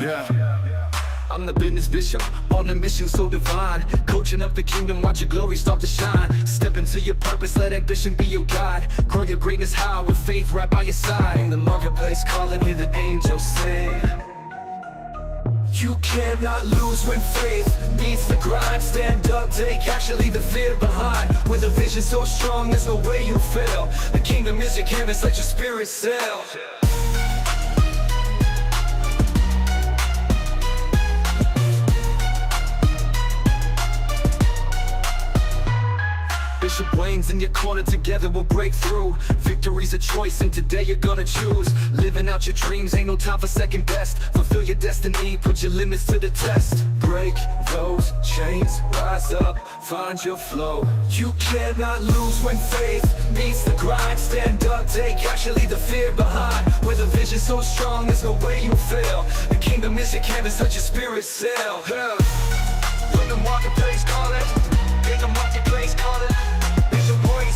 Yeah. I'm the business bishop, on a mission so divine. Coaching up the kingdom, watch your glory start to shine. Step into your purpose, let ambition be your guide. Grow your greatness high with faith right by your side. In the marketplace, calling me the angels sing. You cannot lose when faith meets the grind. Stand up, take action, leave the fear behind. With a vision so strong, there's no way you'll fail. The kingdom is your canvas, let your spirit sail. Bishop Wayne's in your corner, together we'll break through. Victory's a choice and today you're gonna choose. Living out your dreams, ain't no time for second best. Fulfill your destiny, put your limits to the test. Break those chains, rise up, find your flow. You cannot lose when faith meets the grind. Stand up, take action, leave the fear behind. With a vision so strong, there's no way you fail. The kingdom is your canvas, let your spirit sail. When the marketplace call it, in the marketplace call it.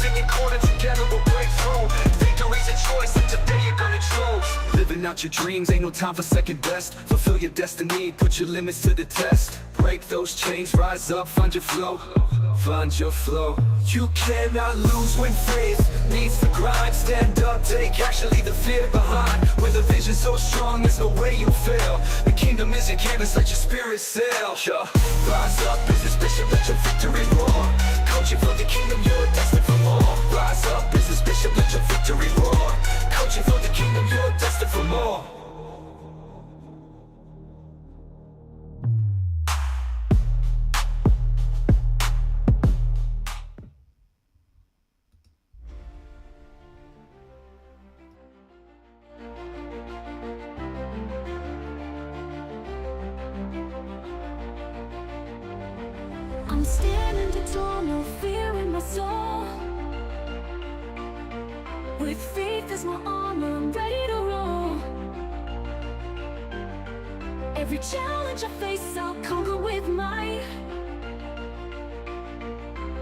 In your corner, together we'll break through. Victory's a choice, and today you're gonna choose. Living out your dreams, ain't no time for second best. Fulfill your destiny, put your limits to the test. Break those chains, rise up, find your flow. Find your flow. You cannot lose when faith meets the grind. Stand up, take action, leave the fear behind. With a vision so strong, there's no way you fail. The kingdom is your canvas, let your spirit sail. Rise up, business bishop, let your victory roar. Coaching for the kingdom, you're destined for more. Rise up, business bishop, let your victory roar. Coaching for the kingdom, you're destined for more. I'm standing tall, no fear in my soul. With faith as my armor, I'm ready to roll. Every challenge I face, I'll conquer with might.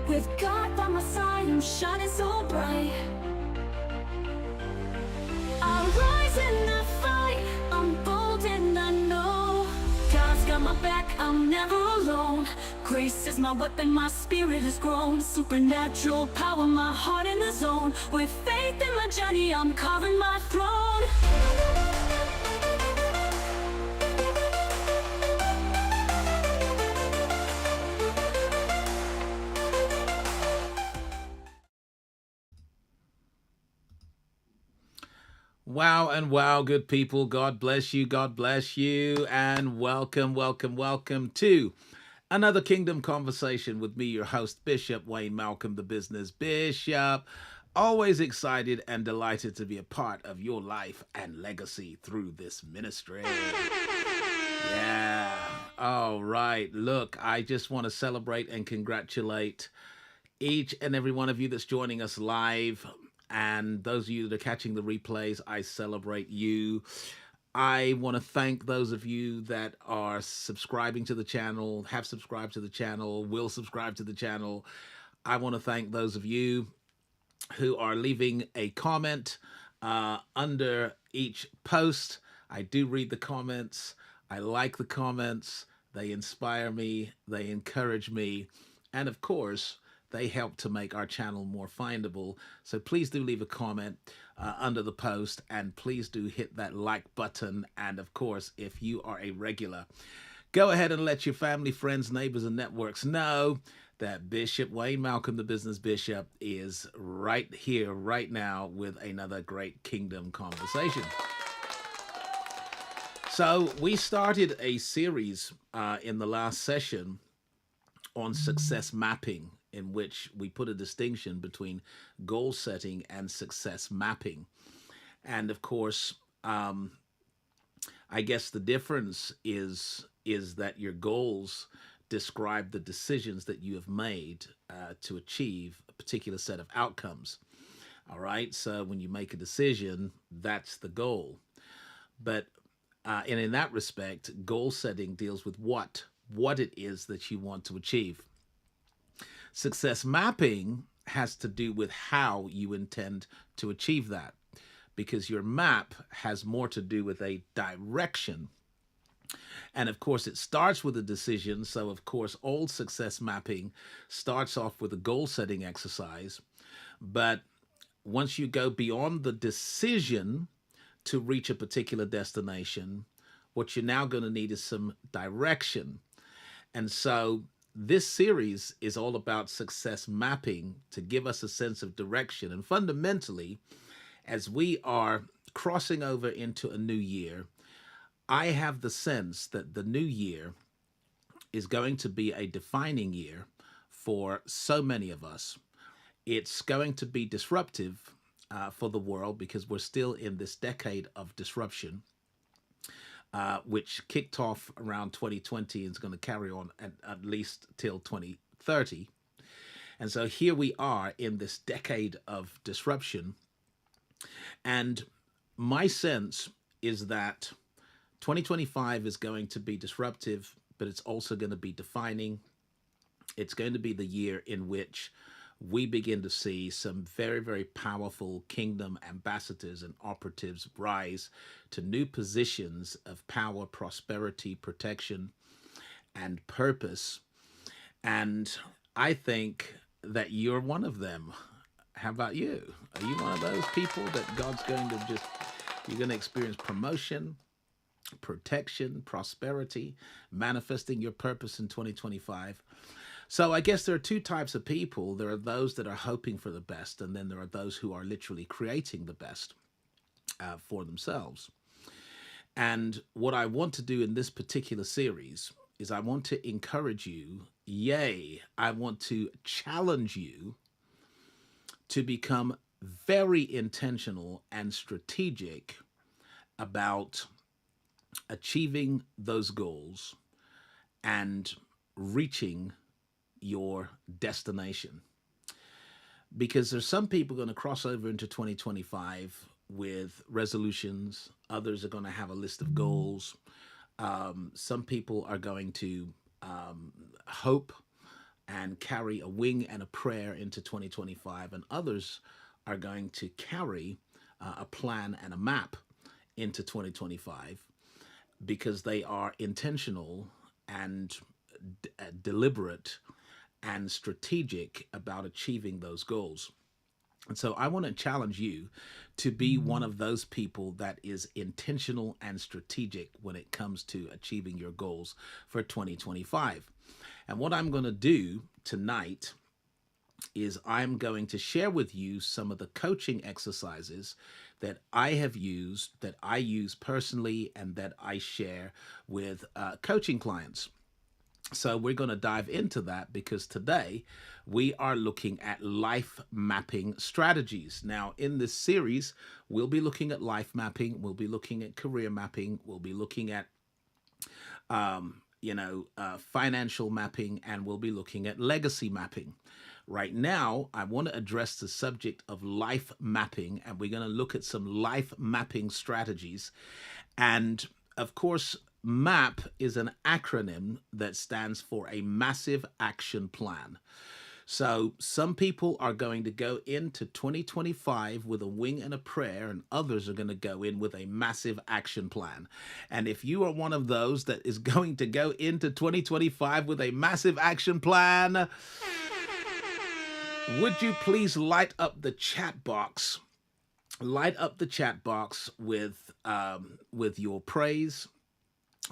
With God by my side, I'm shining so bright. I'll rise in the fight, I'm bold and I know God's got my back, I'm never alone. Grace is my weapon, my spirit has grown. Supernatural power, my heart in the zone. With faith in my journey, I'm carving my throne. Wow and wow, good people. God bless you, and welcome to another Kingdom Conversation with me, your host, Bishop Wayne Malcolm, the Business Bishop. Always excited and delighted to be a part of your life and legacy through this ministry. Yeah. All right. Look, I just want to celebrate and congratulate each and every one of you that's joining us live. And those of you that are catching the replays, I celebrate you. I want to thank those of you that are subscribing to the channel, have subscribed to the channel, will subscribe to the channel. I want to thank those of you who are leaving a comment under each post. I do read the comments. I like the comments. They inspire me. They encourage me. And of course, they help to make our channel more findable. So please do leave a comment under the post, and please do hit that like button. And of course, if you are a regular, go ahead and let your family, friends, neighbors, and networks know that Bishop Wayne Malcolm, the Business Bishop, is right here, right now, with another great Kingdom Conversation. So we started a series in the last session on success mapping, in which we put a distinction between goal setting and success mapping. And of course, I guess the difference is that your goals describe the decisions that you have made to achieve a particular set of outcomes. All right, so when you make a decision, that's the goal. But and in that respect, goal setting deals with what it is that you want to achieve. Success mapping has to do with how you intend to achieve that, because your map has more to do with a direction And of course, it starts with a decision. So, of course, all success mapping starts off with a goal setting exercise. But once you go beyond the decision to reach a particular destination, what you're now going to need is some direction. And so this series is all about success mapping to give us a sense of direction. And fundamentally, as we are crossing over into a new year, I have the sense that the new year is going to be a defining year for so many of us. It's going to be disruptive for the world because we're still in this decade of disruption, which kicked off around 2020 and is going to carry on at least till 2030. And so here we are in this decade of disruption. And my sense is that 2025 is going to be disruptive, but it's also going to be defining. It's going to be the year in which we begin to see some very, very powerful kingdom ambassadors and operatives rise to new positions of power, prosperity, protection, and purpose. And I think that you're one of them. How about you? Are you one of those people that God's going to you're going to experience promotion, protection, prosperity, manifesting your purpose in 2025? So I guess there are two types of people. There are those that are hoping for the best, and then there are those who are literally creating the best for themselves. And what I want to do in this particular series is I want to encourage you, I want to challenge you to become very intentional and strategic about achieving those goals and reaching your destination. Because there's some people going to cross over into 2025 with resolutions. Others are going to have a list of goals. Some people are going to hope and carry a wing and a prayer into 2025, and others are going to carry a plan and a map into 2025 because they are intentional and deliberate and strategic about achieving those goals. And so I want to challenge you to be one of those people that is intentional and strategic when it comes to achieving your goals for 2025. And what I'm going to do tonight is I'm going to share with you some of the coaching exercises that I have used, that I use personally, and that I share with coaching clients. So we're going to dive into that because today we are looking at life mapping strategies. Now, in this series, we'll be looking at life mapping. We'll be looking at career mapping. We'll be looking at, financial mapping, and we'll be looking at legacy mapping. Right now, I want to address the subject of life mapping, and we're going to look at some life mapping strategies. And of course, MAP is an acronym that stands for a massive action plan. So some people are going to go into 2025 with a wing and a prayer, and others are going to go in with a massive action plan. And if you are one of those that is going to go into 2025 with a massive action plan, would you please light up the chat box? Light up the chat box with your praise,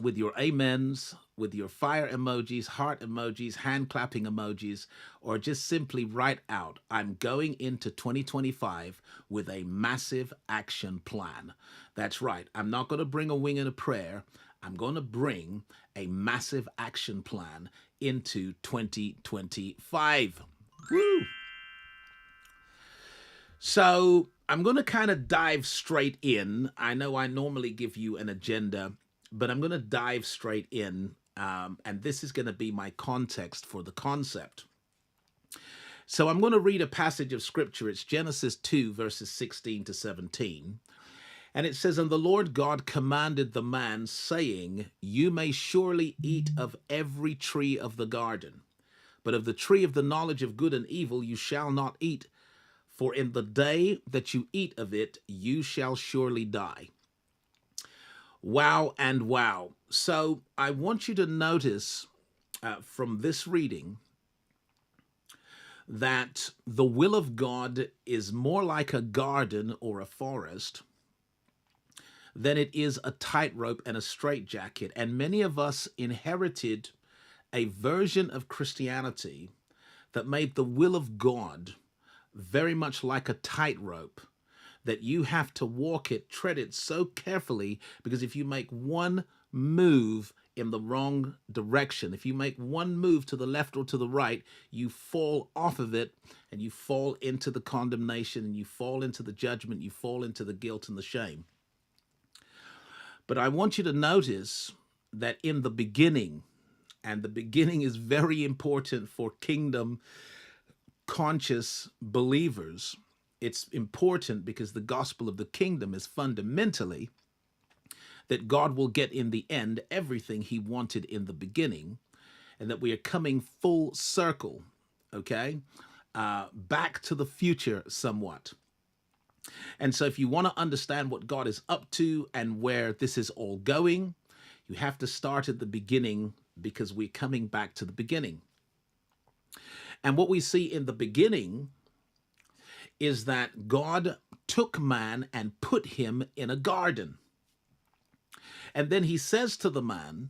with your amens, with your fire emojis, heart emojis, hand clapping emojis, or just simply write out, I'm going into 2025 with a massive action plan. That's right. I'm not going to bring a wing and a prayer. I'm going to bring a massive action plan into 2025. Woo! So I'm going to kind of dive straight in. I know I normally give you an agenda, but I'm going to dive straight in, and this is going to be my context for the concept. So I'm going to read a passage of scripture. It's Genesis 2, verses 16 to 17. And it says, And the Lord God commanded the man, saying, You may surely eat of every tree of the garden, but of the tree of the knowledge of good and evil you shall not eat, for in the day that you eat of it, you shall surely die. Wow and wow. So I want you to notice from this reading that the will of God is more like a garden or a forest than it is a tightrope and a straitjacket. And many of us inherited a version of Christianity that made the will of God very much like a tightrope, that you have to walk it, tread it so carefully, because if you make one move in the wrong direction, if you make one move to the left or to the right, you fall off of it and you fall into the condemnation and you fall into the judgment, you fall into the guilt and the shame. But I want you to notice that in the beginning, and the beginning is very important for kingdom conscious believers. It's important because the gospel of the kingdom is fundamentally that God will get in the end everything he wanted in the beginning, and that we are coming full circle, okay, back to the future somewhat. And so if you want to understand what God is up to and where this is all going, you have to start at the beginning, because we're coming back to the beginning. And what we see in the beginning is that God took man and put him in a garden. And then he says to the man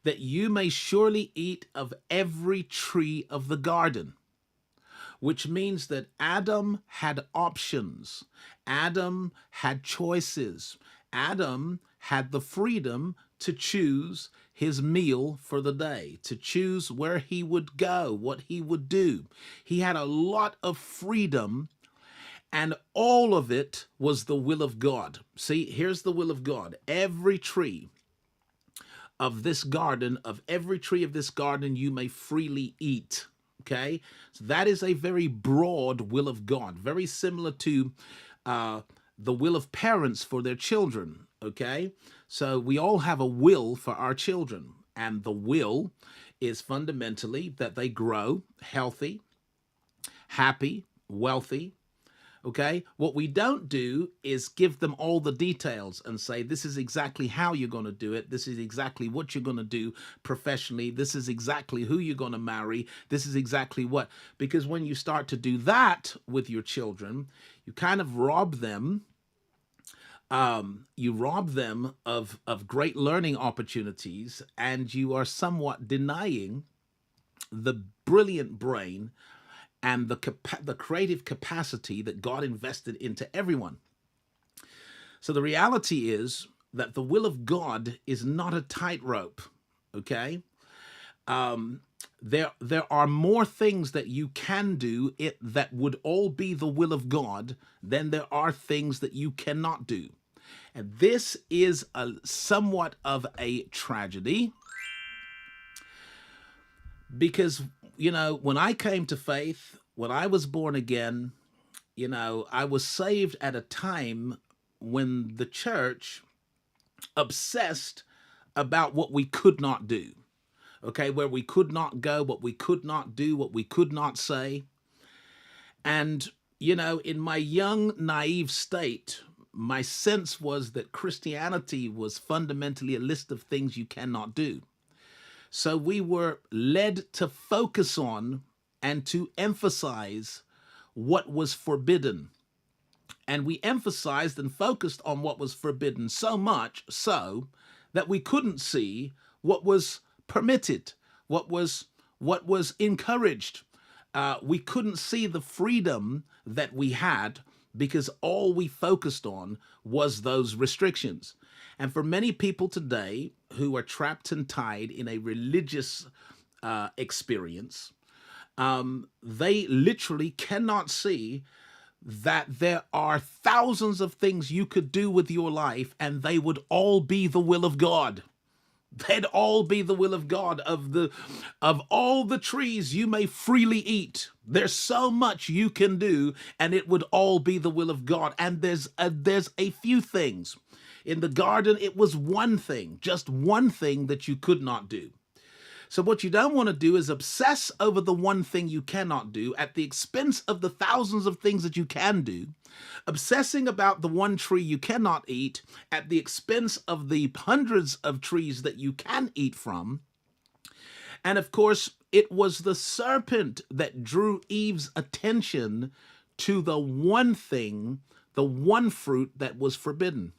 that you may surely eat of every tree of the garden, which means that Adam had options. Adam had choices. Adam had the freedom to choose his meal for the day, to choose where he would go, what he would do. He had a lot of freedom, and all of it was the will of God. See, here's the will of God. Every tree of this garden, you may freely eat. Okay? So that is a very broad will of God, very similar to the will of parents for their children. Okay? So we all have a will for our children, and the will is fundamentally that they grow healthy, happy, wealthy. Okay? What we don't do is give them all the details and say, this is exactly how you're going to do it. This is exactly what you're going to do professionally. This is exactly who you're going to marry. This is exactly what. Because when you start to do that with your children, you kind of rob them. You rob them of great learning opportunities, and you are somewhat denying the brilliant brain and the creative capacity that God invested into everyone. So the reality is that the will of God is not a tightrope, okay? There are more things that you can do that would all be the will of God than there are things that you cannot do. And this is somewhat of a tragedy, because, you know, when I came to faith, when I was born again, you know, I was saved at a time when the church obsessed about what we could not do, okay, where we could not go, what we could not do, what we could not say. And, you know, in my young, naive state, my sense was that Christianity was fundamentally a list of things you cannot do. So we were led to focus on and to emphasize what was forbidden. And we emphasized and focused on what was forbidden so much so that we couldn't see what was permitted, what was encouraged. We couldn't see the freedom that we had, because all we focused on was those restrictions. And for many people today who are trapped and tied in a religious experience, they literally cannot see that there are thousands of things you could do with your life, and they would all be the will of God. They'd all be the will of God. Of all the trees you may freely eat, there's so much you can do, and it would all be the will of God. And there's a few things. In the garden, it was one thing, just one thing that you could not do. So what you don't want to do is obsess over the one thing you cannot do at the expense of the thousands of things that you can do. Obsessing about the one tree you cannot eat at the expense of the hundreds of trees that you can eat from. And of course, it was the serpent that drew Eve's attention to the one thing, the one fruit that was forbidden.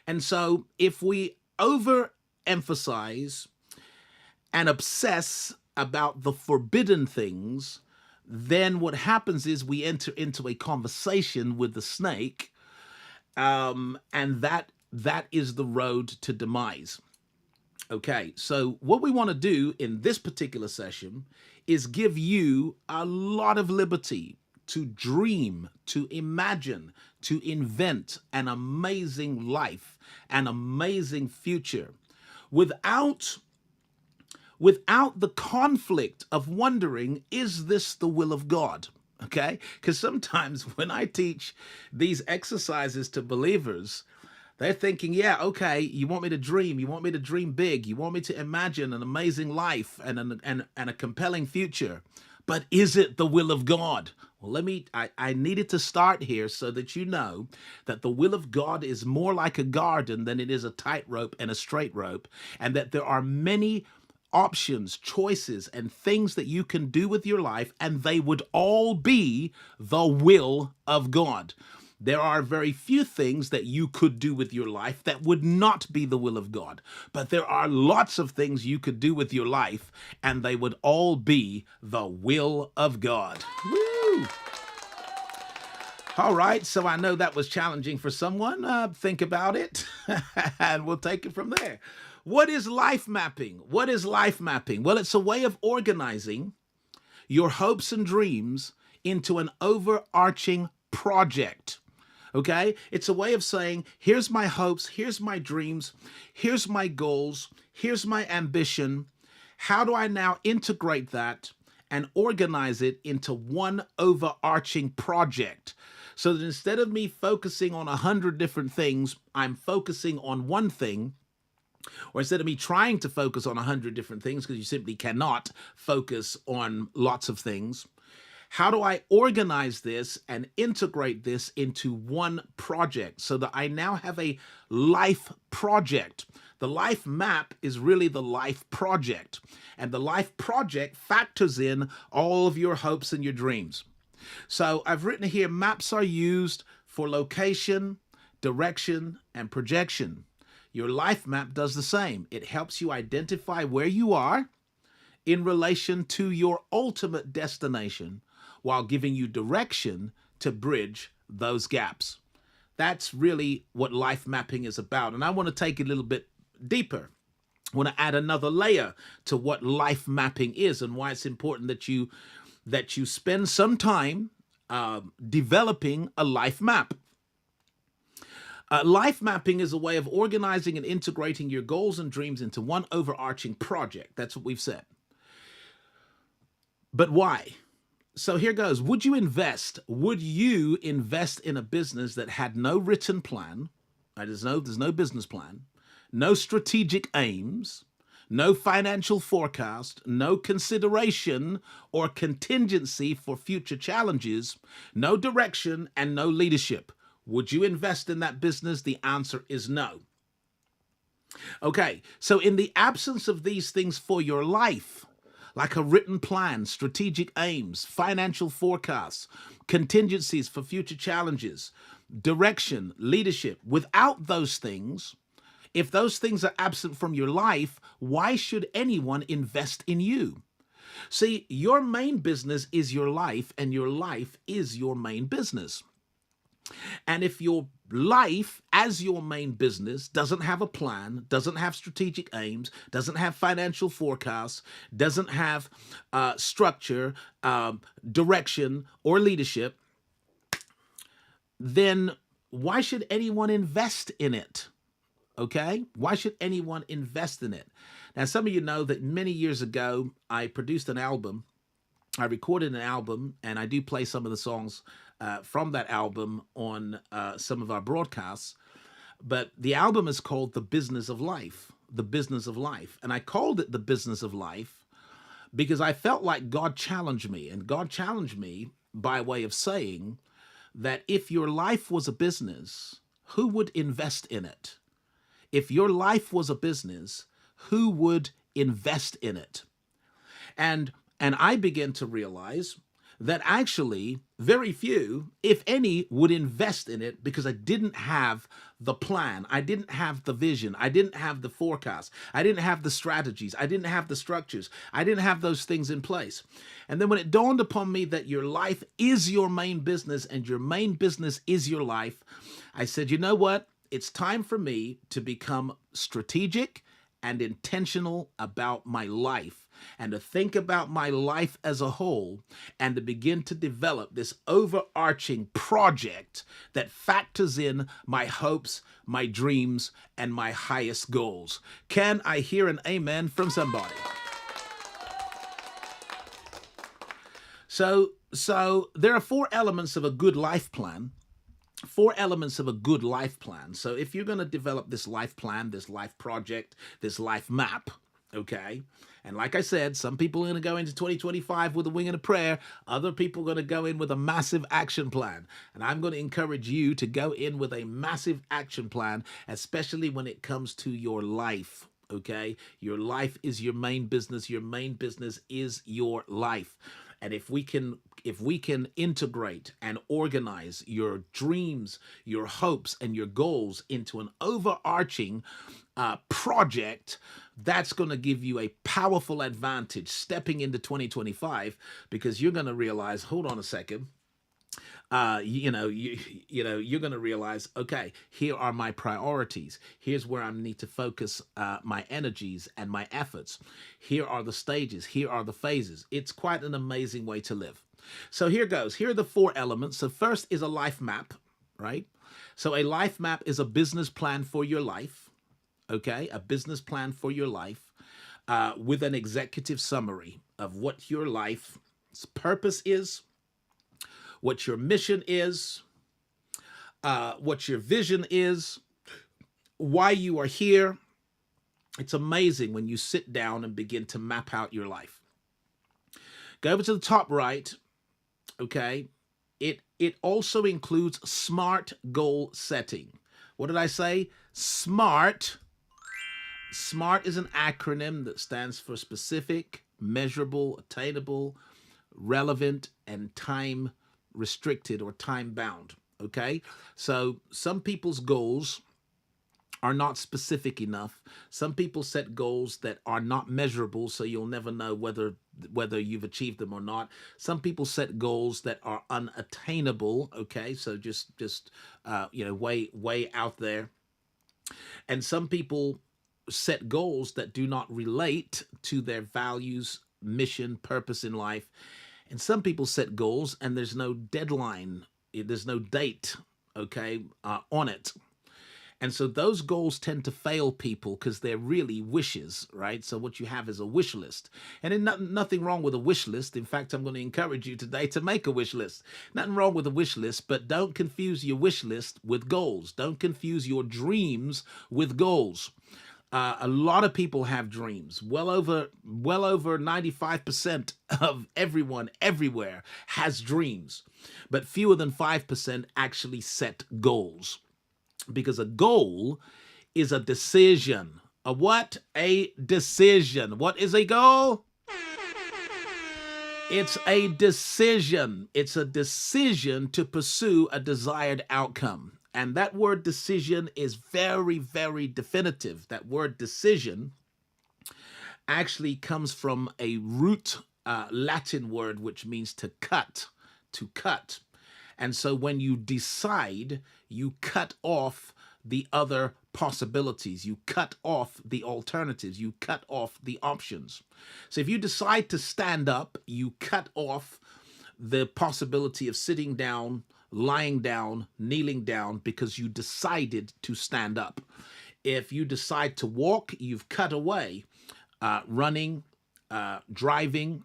And so if we overemphasize and obsess about the forbidden things, then what happens is we enter into a conversation with the snake, and that is the road to demise. Okay, so what we want to do in this particular session is give you a lot of liberty to dream, to imagine, to invent an amazing life, an amazing future, without the conflict of wondering, is this the will of God? Okay, because sometimes when I teach these exercises to believers, they're thinking, yeah, okay, you want me to dream. You want me to dream big. You want me to imagine an amazing life and a compelling future. But is it the will of God? Well, I needed to start here so that you know that the will of God is more like a garden than it is a tightrope and a straight rope, and that there are many options, choices, and things that you can do with your life, and they would all be the will of God. There are very few things that you could do with your life that would not be the will of God. But there are lots of things you could do with your life, and they would all be the will of God. Woo! All right, so I know that was challenging for someone. Think about it, and we'll take it from there. What is life mapping? What is life mapping? Well, it's a way of organizing your hopes and dreams into an overarching project. Okay? It's a way of saying, here's my hopes, here's my dreams, here's my goals, here's my ambition. How do I now integrate that and organize it into one overarching project? So that instead of me focusing on 100 different things, I'm focusing on one thing. Or instead of me trying to focus on 100 different things, because you simply cannot focus on lots of things. How do I organize this and integrate this into one project so that I now have a life project? The life map is really the life project. And the life project factors in all of your hopes and your dreams. So I've written here, maps are used for location, direction, and projection. Your life map does the same. It helps you identify where you are in relation to your ultimate destination, while giving you direction to bridge those gaps. That's really what life mapping is about. And I want to take it a little bit deeper. I want to add another layer to what life mapping is and why it's important that you spend some time developing a life map. Life mapping is a way of organizing and integrating your goals and dreams into one overarching project. That's what we've said. But why? So here goes. Would you invest in a business that had no written plan? There's no business plan, no strategic aims, no financial forecast, no consideration or contingency for future challenges, no direction, and no leadership? Would you invest in that business? The answer is no. Okay, so in the absence of these things for your life, like a written plan, strategic aims, financial forecasts, contingencies for future challenges, direction, leadership. Without those things, if those things are absent from your life, why should anyone invest in you? See, your main business is your life, and your life is your main business. And if your life as your main business doesn't have a plan, doesn't have strategic aims, doesn't have financial forecasts, doesn't have structure, direction, or leadership, then why should anyone invest in it? Okay? Why should anyone invest in it? Now, some of you know that many years ago, I produced an album. I recorded an album, and I do play some of the songs from that album on some of our broadcasts. But the album is called The Business of Life. the business of life. And I called it the business of life because I felt like God challenged me. And God challenged me by way of saying that if your life was a business, who would invest in it? If your life was a business, who would invest in it? And I began to realize that actually very few, if any, would invest in it because I didn't have the plan. I didn't have the vision. I didn't have the forecast. I didn't have the strategies. I didn't have the structures. I didn't have those things in place. And then when it dawned upon me that your life is your main business and your main business is your life, I said, you know what? It's time for me to become strategic and intentional about my life and to think about my life as a whole and to begin to develop this overarching project that factors in my hopes, my dreams, and my highest goals. Can I hear an amen from somebody? So there are 4 elements of a good life plan. 4 elements of a good life plan. So if you're going to develop this life plan, this life project, this life map, okay? And like I said, some people are going to go into 2025 with a wing and a prayer. Other people are going to go in with a massive action plan. And I'm going to encourage you to go in with a massive action plan, especially when it comes to your life. Okay? Your life is your main business. Your main business is your life. And if we can integrate and organize your dreams, your hopes, and your goals into an overarching project, that's going to give you a powerful advantage stepping into 2025, because you're going to realize, hold on a second. You're going to realize, okay, here are my priorities. Here's where I need to focus my energies and my efforts. Here are the stages. Here are the phases. It's quite an amazing way to live. So here goes. Here are the 4 elements. So first is a life map, right? So a life map is a business plan for your life, okay? A business plan for your life with an executive summary of what your life's purpose is, what your mission is, what your vision is, why you are here. It's amazing when you sit down and begin to map out your life. Go over to the top right, okay? It also includes SMART goal setting. What did I say? SMART. SMART is an acronym that stands for specific, measurable, attainable, relevant, and time restricted or time bound. Okay, so some people's goals are not specific enough. Some people set goals that are not measurable, so you'll never know whether you've achieved them or not. Some people set goals that are unattainable. Okay, so just way out there. And some people set goals that do not relate to their values, mission, purpose in life. And some people set goals and there's no deadline, there's no date, okay, on it. And so those goals tend to fail people because they're really wishes, right? So what you have is a wish list. And there's nothing wrong with a wish list. In fact, I'm going to encourage you today to make a wish list. Nothing wrong with a wish list, but don't confuse your wish list with goals. Don't confuse your dreams with goals. A lot of people have dreams. Well over 95% of everyone everywhere has dreams, but fewer than 5% actually set goals, because a goal is a decision. A what? A decision. What is a goal? It's a decision. It's a decision to pursue a desired outcome. And that word decision is very, very definitive. That word decision actually comes from a root Latin word, which means to cut, to cut. And so when you decide, you cut off the other possibilities. You cut off the alternatives. You cut off the options. So if you decide to stand up, you cut off the possibility of sitting down, lying down, kneeling down, because you decided to stand up. If you decide to walk, you've cut away running, driving,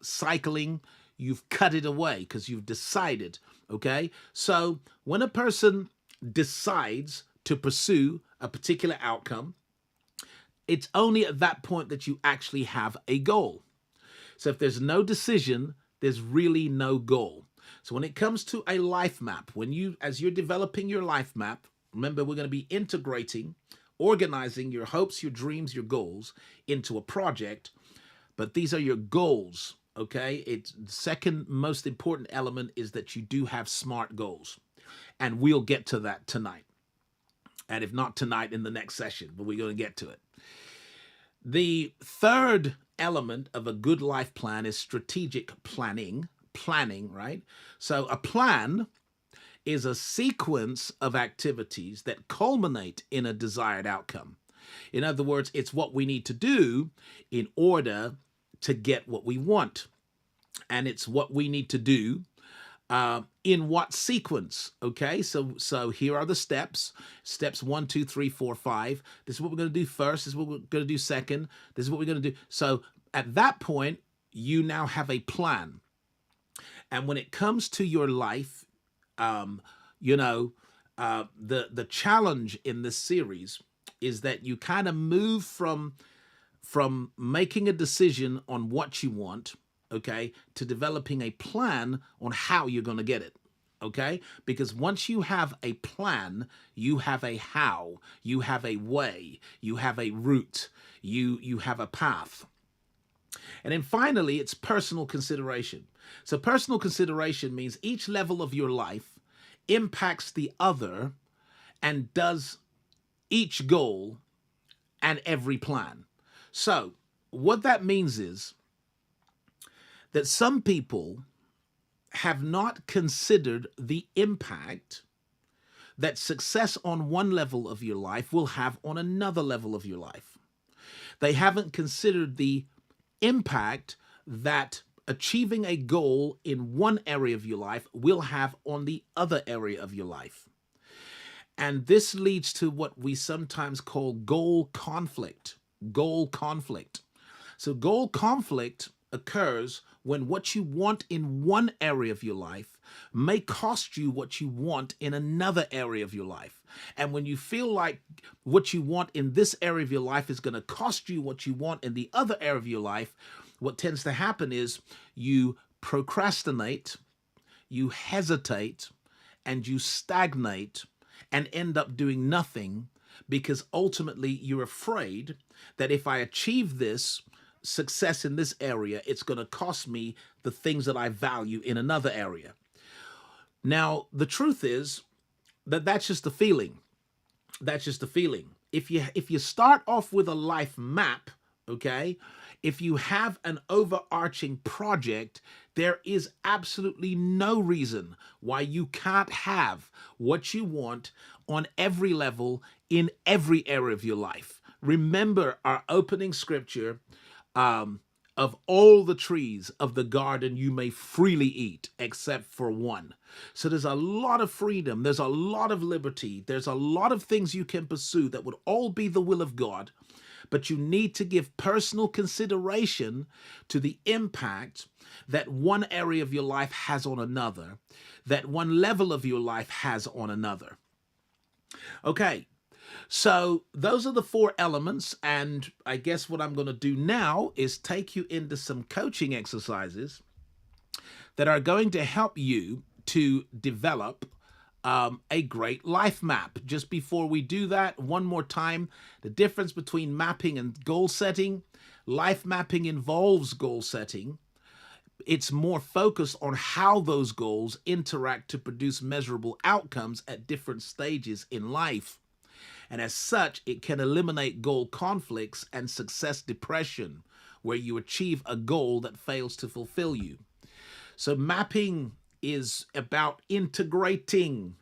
cycling. You've cut it away because you've decided, okay? So when a person decides to pursue a particular outcome, it's only at that point that you actually have a goal. So if there's no decision, there's really no goal. So when it comes to a life map, as you're developing your life map, remember we're going to be integrating, organizing your hopes, your dreams, your goals into a project, but these are your goals, okay? It's the second most important element is that you do have SMART goals. And we'll get to that tonight. And if not tonight, in the next session, but we're going to get to it. The third element of a good life plan is strategic planning, right? So a plan is a sequence of activities that culminate in a desired outcome. In other words, it's what we need to do in order to get what we want. And it's what we need to do in what sequence, okay? So here are the steps. Steps 1, 2, 3, 4, 5. This is what we're going to do first. This is what we're going to do second. This is what we're going to do. So at that point, you now have a plan. And when it comes to your life, the challenge in this series is that you kind of move from making a decision on what you want, okay, to developing a plan on how you're going to get it, okay? Because once you have a plan, you have a how, you have a way, you have a route, you have a path. And then finally, it's personal consideration. So personal consideration means each level of your life impacts the other and does each goal and every plan. So what that means is that some people have not considered the impact that success on one level of your life will have on another level of your life. They haven't considered the impact that achieving a goal in one area of your life will have on the other area of your life. And this leads to what we sometimes call goal conflict. Goal conflict. So goal conflict occurs when what you want in one area of your life may cost you what you want in another area of your life. And when you feel like what you want in this area of your life is going to cost you what you want in the other area of your life, what tends to happen is you procrastinate, you hesitate, and you stagnate and end up doing nothing because ultimately you're afraid that if I achieve this success in this area, it's going to cost me the things that I value in another area. Now, the truth is that that's just a feeling. That's just a feeling. If you start off with a life map, okay, if you have an overarching project, there is absolutely no reason why you can't have what you want on every level in every area of your life. Remember our opening scripture, of all the trees of the garden you may freely eat except for one. So there's a lot of freedom, there's a lot of liberty, there's a lot of things you can pursue that would all be the will of God, but you need to give personal consideration to the impact that one area of your life has on another, that one level of your life has on another. Okay. So those are the 4 elements, and I guess what I'm going to do now is take you into some coaching exercises that are going to help you to develop a great life map. Just before we do that, one more time, the difference between mapping and goal setting. Life mapping involves goal setting. It's more focused on how those goals interact to produce measurable outcomes at different stages in life. And as such, it can eliminate goal conflicts and success depression, where you achieve a goal that fails to fulfill you. So mapping is about integrating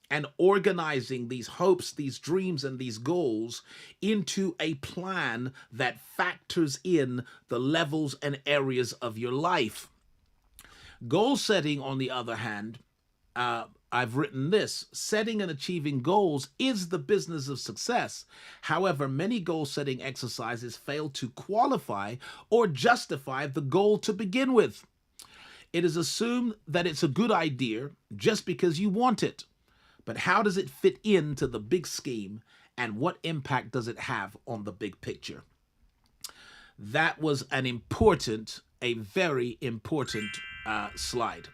and organizing these hopes, these dreams, and these goals into a plan that factors in the levels and areas of your life. Goal setting, on the other hand, I've written this: setting and achieving goals is the business of success. However, many goal-setting exercises fail to qualify or justify the goal to begin with. It is assumed that it's a good idea just because you want it. But how does it fit into the big scheme and what impact does it have on the big picture? That was a very important slide.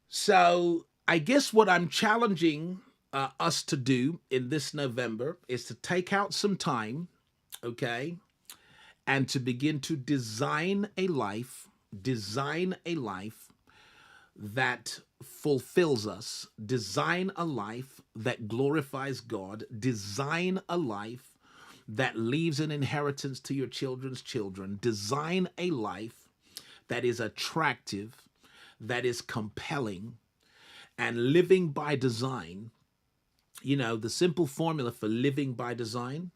So I guess what I'm challenging us to do in this November is to take out some time, okay, and to begin to design a life that fulfills us, design a life that glorifies God, design a life that leaves an inheritance to your children's children, design a life that is attractive, that is compelling, and living by design. You know, the simple formula for living by design,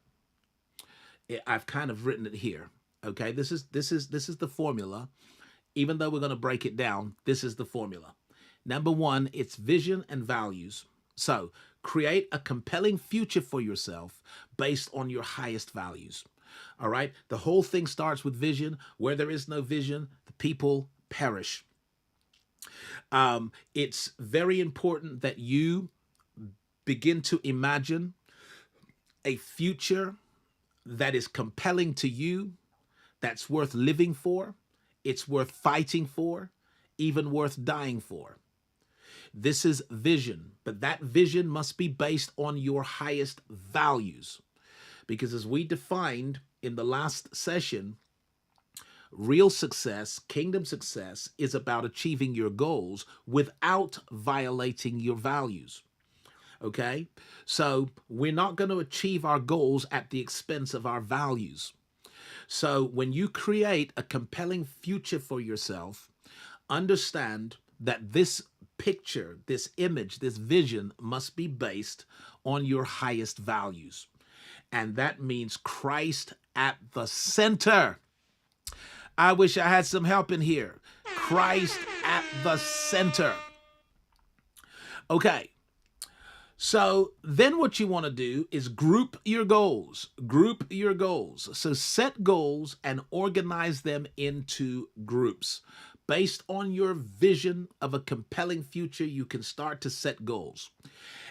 I've kind of written it here. Okay, this is the formula. Even though we're going to break it down, this is the formula. Number one, it's vision and values. So create a compelling future for yourself based on your highest values. All right. The whole thing starts with vision. Where there is no vision, the people perish. It's very important that you begin to imagine a future that is compelling to you, that's worth living for, it's worth fighting for, even worth dying for. This is vision, but that vision must be based on your highest values. Because as we defined in the last session, real success, kingdom success, is about achieving your goals without violating your values. Okay? So we're not going to achieve our goals at the expense of our values. So when you create a compelling future for yourself, understand that this picture, this image, this vision must be based on your highest values. And that means Christ at the center. I wish I had some help in here. Christ at the center. Okay. So then what you want to do is group your goals. Group your goals. So set goals and organize them into groups. Based on your vision of a compelling future, you can start to set goals.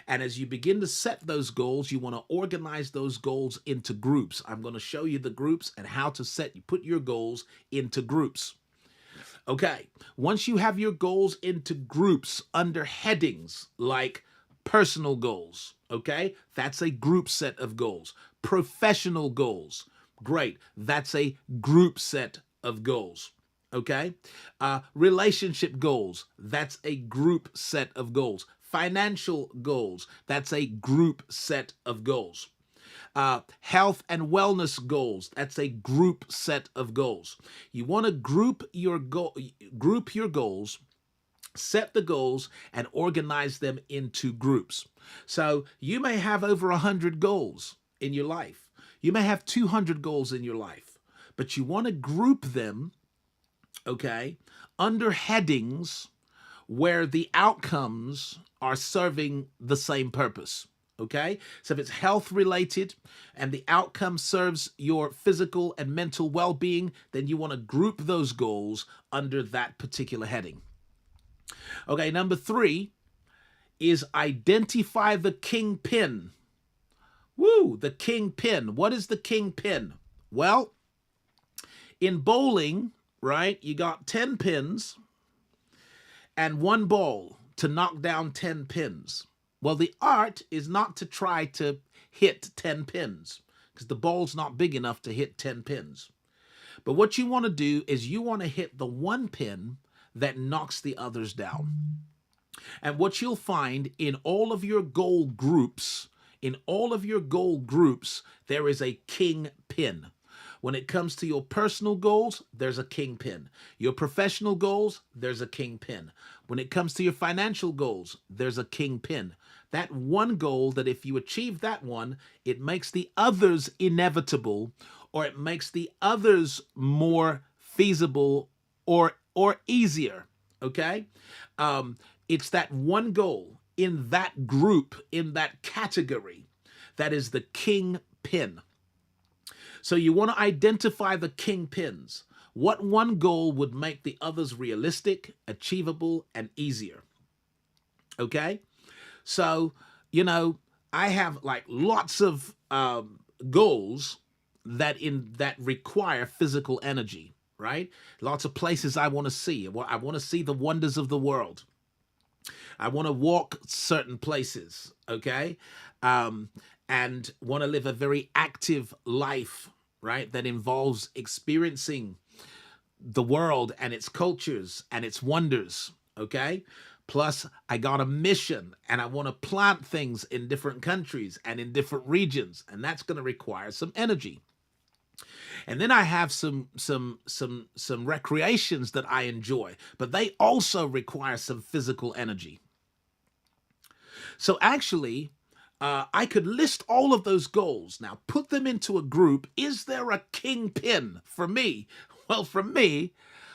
And as you begin to set those goals, you want to organize those goals into groups. I'm going to show you the groups and how to put your goals into groups. Okay, once you have your goals into groups under headings like personal goals, okay? That's a group set of goals. Professional goals, great. That's a group set of goals, okay? Relationship goals, that's a group set of goals. Financial goals, that's a group set of goals. Health and wellness goals, that's a group set of goals. You want to group your goals, set the goals, and organize them into groups. So you may have over 100 goals in your life. You may have 200 goals in your life, but you want to group them, okay, under headings where the outcomes are serving the same purpose. Okay, so if it's health related and the outcome serves your physical and mental well-being, then you want to group those goals under that particular heading. Okay, number 3 is identify the kingpin. Woo, the kingpin. What is the kingpin? Well, in bowling, right, you got 10 pins and 1 ball to knock down 10 pins. Well, the art is not to try to hit 10 pins because the ball's not big enough to hit 10 pins. But what you want to do is you want to hit the 1 pin that knocks the others down. And what you'll find in all of your goal groups, there is a king pin. When it comes to your personal goals, there's a king pin. Your professional goals, there's a king pin. When it comes to your financial goals, there's a king pin. That one goal that if you achieve that one, it makes the others inevitable, or it makes the others more feasible or easier, okay? It's that one goal in that group, in that category, that is the king pin. So you want to identify the king pins. What one goal would make the others realistic, achievable, and easier? Okay? So, I have like lots of goals that require physical energy, right? Lots of places I want to see. I want to see the wonders of the world. I want to walk certain places, okay? And want to live a very active life, right? That involves experiencing the world and its cultures and its wonders, okay? Plus, I got a mission and I want to plant things in different countries and in different regions, and that's going to require some energy. And then I have some recreations that I enjoy, but they also require some physical energy. So actually, I could list all of those goals. Now, put them into a group. Is there a kingpin for me? Well, for me,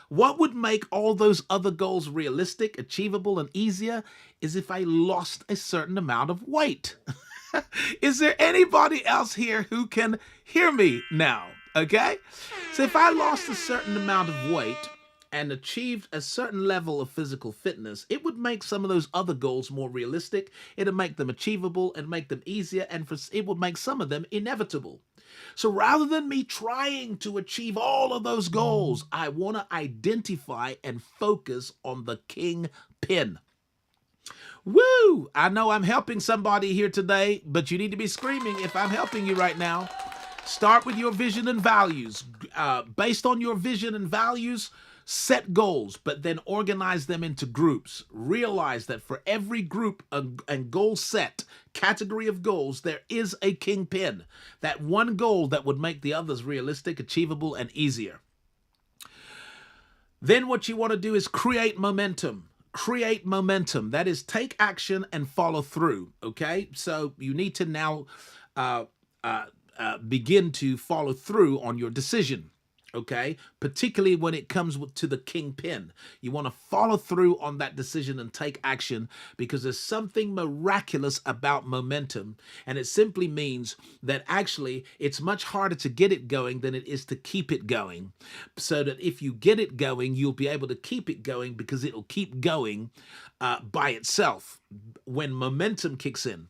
what would make all those other goals realistic, achievable, and easier is if I lost a certain amount of weight. Is there anybody else here who can hear me now? Okay? So if I lost a certain amount of weight and achieved a certain level of physical fitness, it would make some of those other goals more realistic. It'd make them achievable and make them easier, and it would make some of them inevitable. So rather than me trying to achieve all of those goals, I want to identify and focus on the kingpin. Woo! I know I'm helping somebody here today, but you need to be screaming if I'm helping you right now. Start with your vision and values. Based on your vision and values, set goals, but then organize them into groups. Realize that for every group and goal set, category of goals, there is a kingpin. That one goal that would make the others realistic, achievable, and easier. Then what you want to do is create momentum. Create momentum. That is, take action and follow through. Okay? So you need to now begin to follow through on your decision. Okay, particularly when it comes to the kingpin. You want to follow through on that decision and take action, because there's something miraculous about momentum. And it simply means that actually it's much harder to get it going than it is to keep it going. So that if you get it going, you'll be able to keep it going, because it'll keep going by itself when momentum kicks in.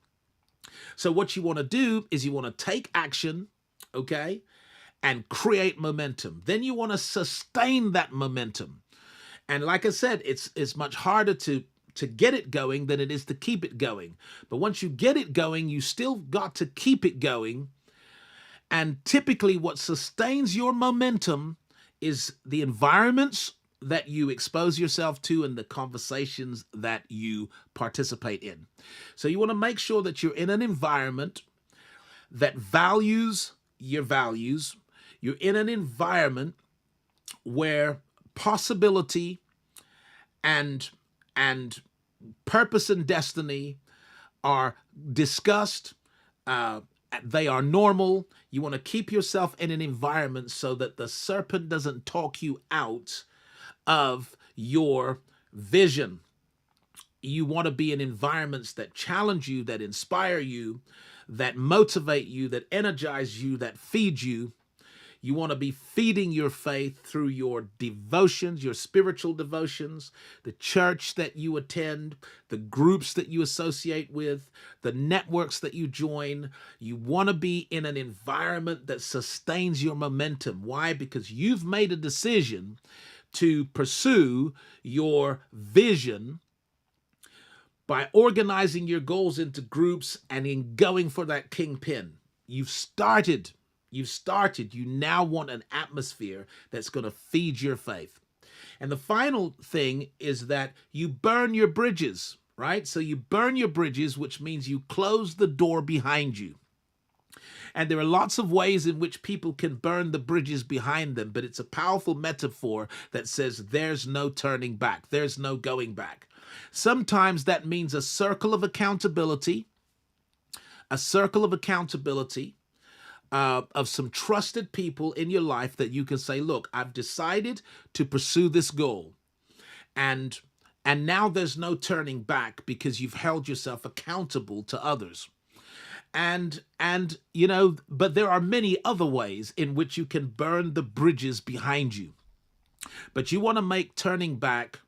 So what you want to do is you want to take action, okay, and create momentum. Then you want to sustain that momentum. And like I said, it's much harder to get it going than it is to keep it going. But once you get it going, you still got to keep it going. And typically what sustains your momentum is the environments that you expose yourself to and the conversations that you participate in. So you want to make sure that you're in an environment that values your values. You're in an environment where possibility and purpose and destiny are discussed. They are normal. You want to keep yourself in an environment so that the serpent doesn't talk you out of your vision. You want to be in environments that challenge you, that inspire you, that motivate you, that energize you, that feed you. You want to be feeding your faith through your devotions, your spiritual devotions, the church that you attend, the groups that you associate with, the networks that you join. You want to be in an environment that sustains your momentum. Why? Because you've made a decision to pursue your vision by organizing your goals into groups and in going for that kingpin. You've started. You now want an atmosphere that's going to feed your faith. And the final thing is that you burn your bridges, right? So you burn your bridges, which means you close the door behind you. And there are lots of ways in which people can burn the bridges behind them, but it's a powerful metaphor that says there's no turning back. There's no going back. Sometimes that means a circle of accountability, of some trusted people in your life that you can say, look, I've decided to pursue this goal. And now there's no turning back because you've held yourself accountable to others. And you know, but there are many other ways in which you can burn the bridges behind you. But you want to make turning back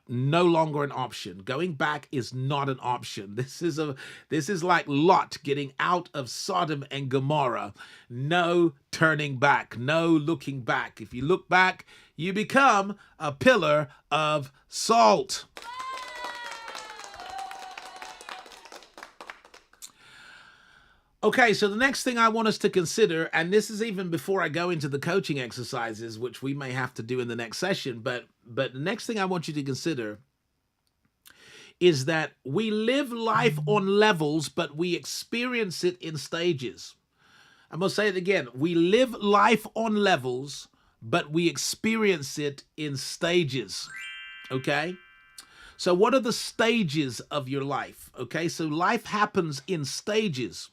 no longer an option. Going back is not an option. This is like Lot getting out of Sodom and Gomorrah. No turning back, no looking back. If you look back, you become a pillar of salt. Okay, so the next thing I want us to consider, and this is even before I go into the coaching exercises, which we may have to do in the next session, but the next thing I want you to consider is that we live life on levels, but we experience it in stages. I'm going to say it again. We live life on levels, but we experience it in stages. Okay? So what are the stages of your life? Okay, so life happens in stages.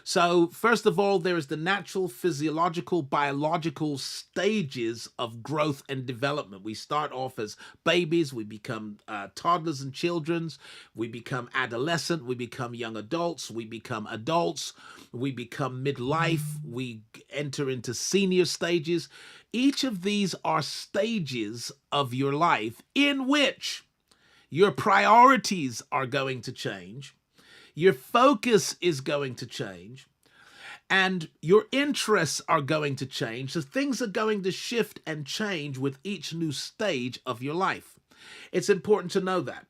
So first of all, there is the natural, physiological, biological stages of growth and development. We start off as babies, we become toddlers and children, we become adolescent, we become young adults, we become adults, we become midlife, we enter into senior stages. Each of these are stages of your life in which your priorities are going to change. Your focus is going to change, and your interests are going to change. So things are going to shift and change with each new stage of your life. It's important to know that.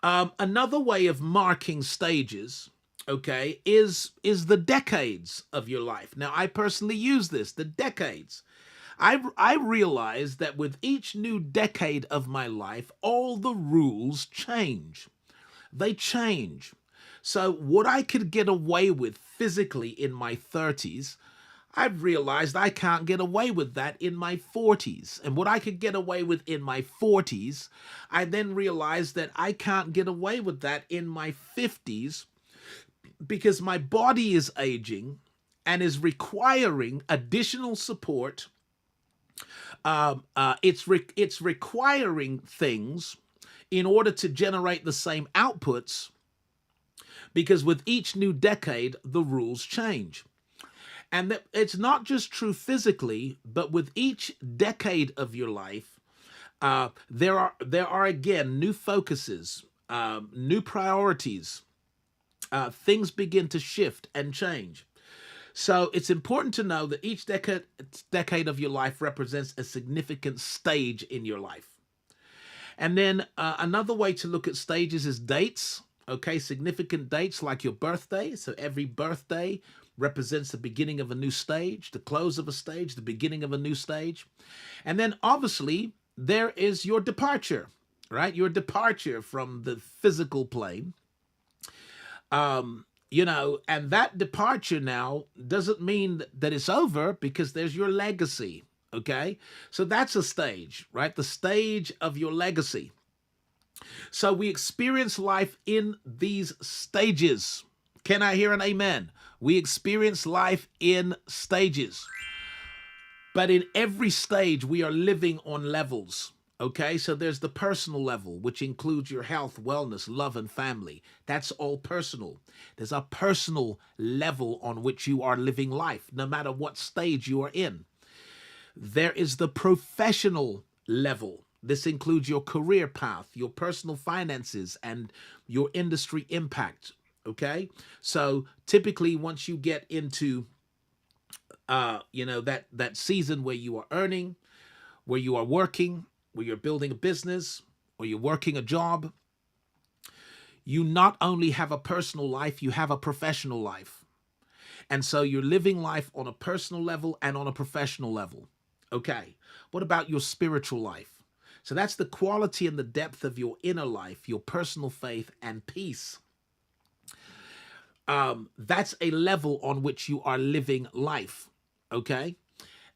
Another way of marking stages, okay, is the decades of your life. Now, I personally use this, the decades. I realize that with each new decade of my life, all the rules change. They change. So what I could get away with physically in my 30s, I've realized I can't get away with that in my 40s. And what I could get away with in my 40s, I then realized that I can't get away with that in my 50s because my body is aging and is requiring additional support. It's requiring things in order to generate the same outputs, because with each new decade, the rules change. And it's not just true physically, but with each decade of your life, there are again new focuses, new priorities. Things begin to shift and change. So it's important to know that each decade of your life represents a significant stage in your life. And then another way to look at stages is dates. Okay, significant dates like your birthday. So every birthday represents the beginning of a new stage, the close of a stage, the beginning of a new stage. And then obviously there is your departure, right? Your departure from the physical plane. And that departure now doesn't mean that it's over, because there's your legacy. Okay, so that's a stage, right? The stage of your legacy. So we experience life in these stages. Can I hear an amen? We experience life in stages. But in every stage, we are living on levels. Okay, so there's the personal level, which includes your health, wellness, love, and family. That's all personal. There's a personal level on which you are living life, no matter what stage you are in. There is the professional level. This includes your career path, your personal finances, and your industry impact. Okay, so typically once you get into, that season where you are earning, where you are working, where you're building a business, or you're working a job, you not only have a personal life, you have a professional life. And so you're living life on a personal level and on a professional level. Okay, what about your spiritual life? So that's the quality and the depth of your inner life, your personal faith and peace. That's a level on which you are living life, okay?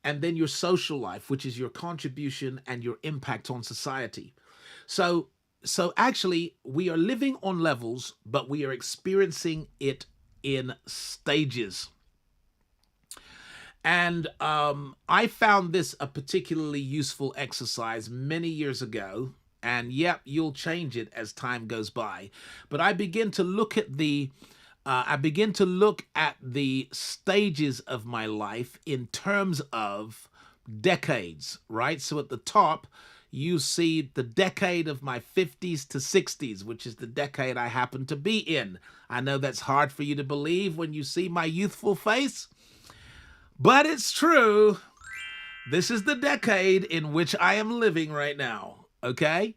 And then your social life, which is your contribution and your impact on society. So actually, we are living on levels, but we are experiencing it in stages. And I found this a particularly useful exercise many years ago. And yep, you'll change it as time goes by. But I begin to look at the stages of my life in terms of decades, right? So at the top, you see the decade of my 50s to 60s, which is the decade I happen to be in. I know that's hard for you to believe when you see my youthful face, but it's true. This is the decade in which I am living right now, okay?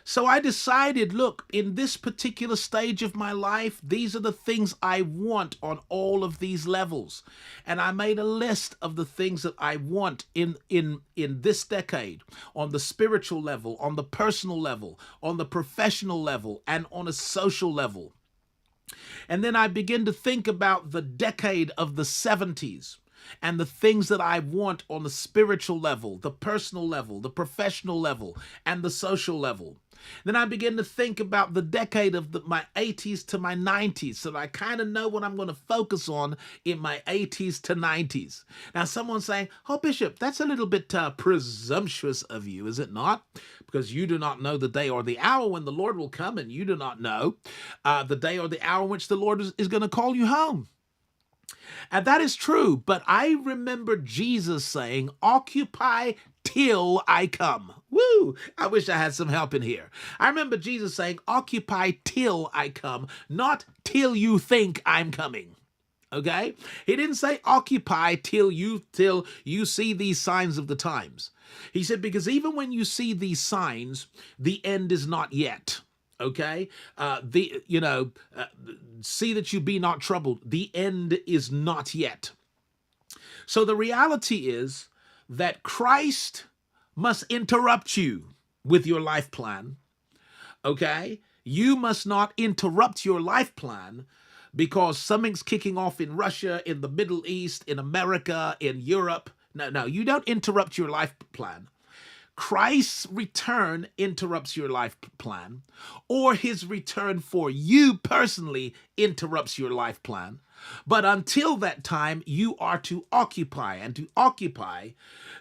So I decided, look, in this particular stage of my life, these are the things I want on all of these levels. And I made a list of the things that I want in this decade, on the spiritual level, on the personal level, on the professional level, and on a social level. And then I began to think about the decade of the 70s. And the things that I want on the spiritual level, the personal level, the professional level, and the social level. Then I begin to think about the decade of my 80s to my 90s, so that I kind of know what I'm going to focus on in my 80s to 90s. Now, someone's saying, oh, Bishop, that's a little bit presumptuous of you, is it not? Because you do not know the day or the hour when the Lord will come, and you do not know the day or the hour in which the Lord is going to call you home. And that is true, but I remember Jesus saying, occupy till I come. Woo! I wish I had some help in here. I remember Jesus saying, occupy till I come, not till you think I'm coming. Okay? He didn't say occupy till you see these signs of the times. He said, because even when you see these signs, the end is not yet. Okay, see that you be not troubled. The end is not yet. So the reality is that Christ must interrupt you with your life plan. Okay, you must not interrupt your life plan because something's kicking off in Russia, in the Middle East, in America, in Europe. No, you don't interrupt your life plan. Christ's return interrupts your life plan, or his return for you personally interrupts your life plan. But until that time, you are to occupy. And to occupy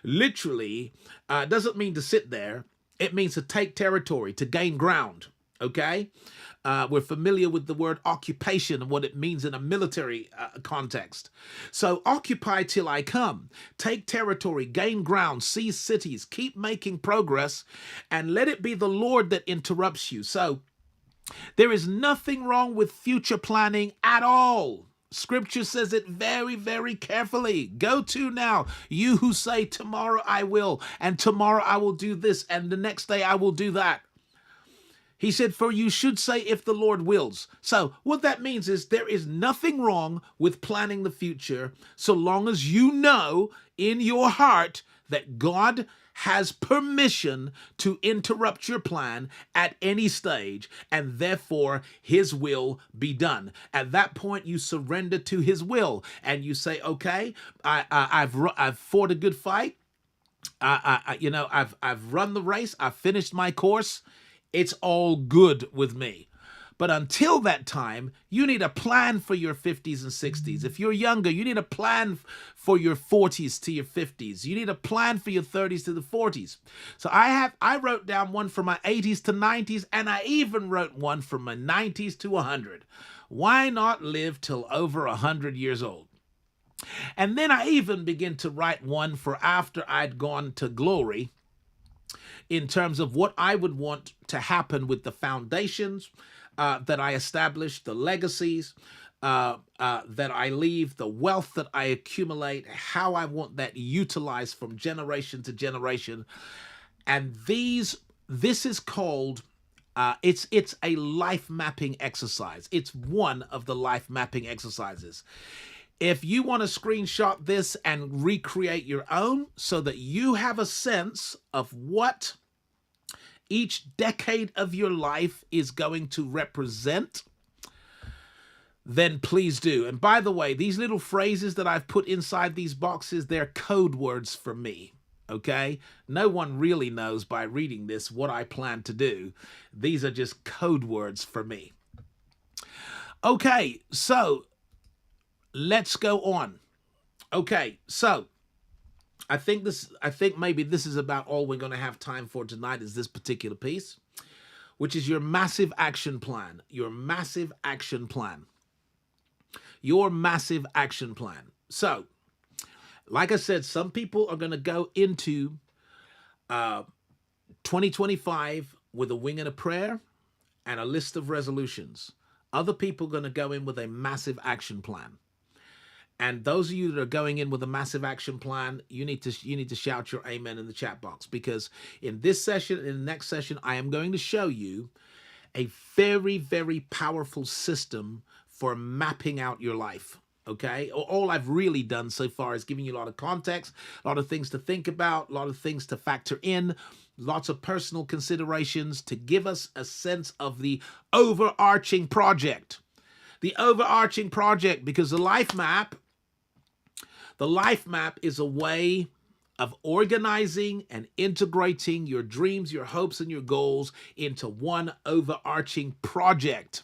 literally doesn't mean to sit there. It means to take territory, to gain ground. Okay? We're familiar with the word occupation and what it means in a military context. So occupy till I come. Take territory, gain ground, seize cities, keep making progress, and let it be the Lord that interrupts you. So there is nothing wrong with future planning at all. Scripture says it very, very carefully. Go to now, you who say tomorrow I will, and tomorrow I will do this, and the next day I will do that. He said, for you should say if the Lord wills. So what that means is there is nothing wrong with planning the future so long as you know in your heart that God has permission to interrupt your plan at any stage, and therefore his will be done. At that point, you surrender to his will and you say, okay, I've fought a good fight. I've run the race. I've finished my course. It's all good with me. But until that time, you need a plan for your 50s and 60s. If you're younger, you need a plan for your 40s to your 50s. You need a plan for your 30s to the 40s. So I wrote down one for my 80s to 90s, and I even wrote one for my 90s to 100. Why not live till over 100 years old? And then I even began to write one for after I'd gone to glory, in terms of what I would want to happen with the foundations that I established, the legacies that I leave, the wealth that I accumulate, how I want that utilized from generation to generation. And this is called, it's a life mapping exercise. It's one of the life mapping exercises. If you want to screenshot this and recreate your own so that you have a sense of what each decade of your life is going to represent, then please do. And by the way, these little phrases that I've put inside these boxes, they're code words for me, okay? No one really knows by reading this what I plan to do. These are just code words for me. Okay, so let's go on. Okay, so I think maybe this is about all we're going to have time for tonight, is this particular piece, which is your massive action plan. Your massive action plan. Your massive action plan. So, like I said, some people are going to go into 2025 with a wing and a prayer and a list of resolutions. Other people are going to go in with a massive action plan. And those of you that are going in with a massive action plan, you need to shout your amen in the chat box, because in this session, in the next session, I am going to show you a very, very powerful system for mapping out your life. Okay, all I've really done so far is giving you a lot of context, a lot of things to think about, a lot of things to factor in, lots of personal considerations to give us a sense of the overarching project. The overarching project, because the life map is a way of organizing and integrating your dreams, your hopes, and your goals into one overarching project.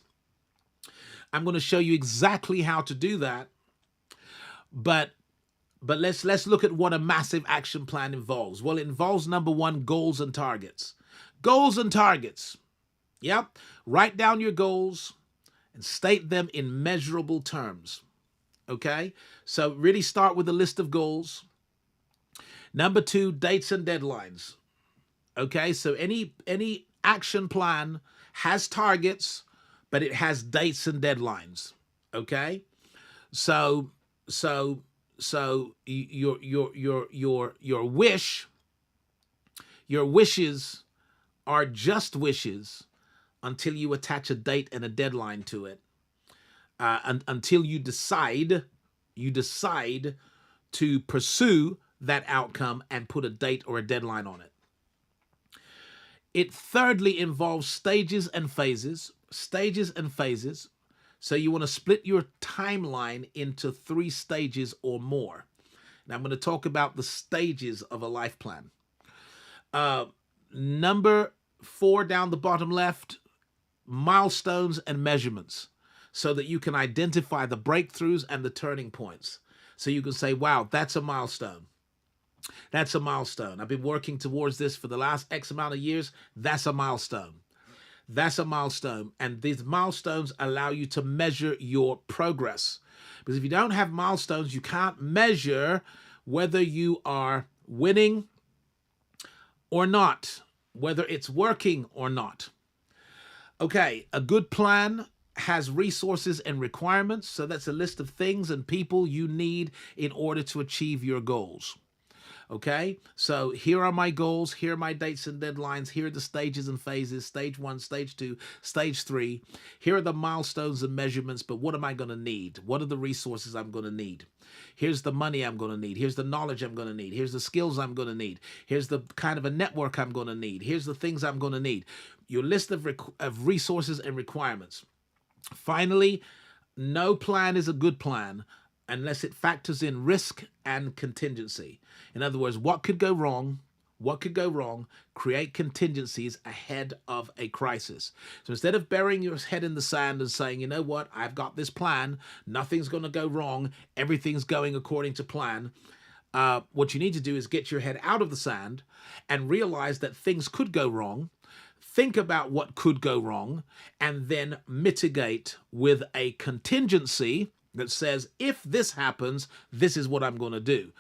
I'm going to show you exactly how to do that. But let's look at what a massive action plan involves. Well, it involves, number one, goals and targets. Goals and targets. Yep. Write down your goals and state them in measurable terms. Okay? So really start with a list of goals. Number two, dates and deadlines. Okay? So any action plan has targets, but it has dates and deadlines. Okay? So your wishes are just wishes until you attach a date and a deadline to it, until you decide to pursue that outcome and put a date or a deadline on it. It thirdly involves stages and phases. So you want to split your timeline into 3 stages or more. Now I'm going to talk about the stages of a life plan. Number 4 down the bottom left, milestones and measurements, so that you can identify the breakthroughs and the turning points. So you can say, wow, that's a milestone. That's a milestone. I've been working towards this for the last X amount of years. That's a milestone. That's a milestone. And these milestones allow you to measure your progress. Because if you don't have milestones, you can't measure whether you are winning or not, whether it's working or not. Okay, a good plan has resources and requirements. So that's a list of things and people you need in order to achieve your goals. Okay, so here are my goals, here are my dates and deadlines, here are the stages and phases, stage 1, stage 2, stage 3. Here are the milestones and measurements, but what am I going to need? What are the resources I'm going to need? Here's the money I'm going to need. Here's the knowledge I'm going to need. Here's the skills I'm going to need. Here's the kind of a network I'm going to need. Here's the things I'm going to need. Your list of resources and requirements. Finally, no plan is a good plan unless it factors in risk and contingency. In other words, what could go wrong? What could go wrong? Create contingencies ahead of a crisis. So instead of burying your head in the sand and saying, you know what, I've got this plan, nothing's going to go wrong, everything's going according to plan, what you need to do is get your head out of the sand and realize that things could go wrong. Think about what could go wrong and then mitigate with a contingency that says, if this happens, this is what I'm going to do.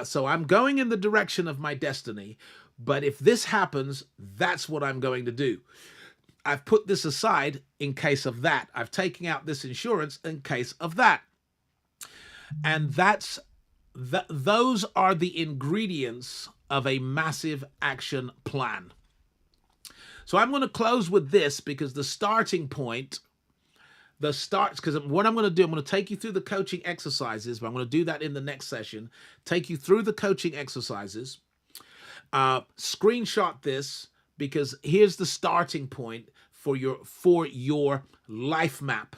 So I'm going in the direction of my destiny, but if this happens, that's what I'm going to do. I've put this aside in case of that. I've taken out this insurance in case of that. And those are the ingredients of a massive action plan. So I'm going to close with this because the starting point, because what I'm going to do, I'm going to take you through the coaching exercises, but I'm going to do that in the next session. Take you through the coaching exercises. Screenshot this because here's the starting point for your life map.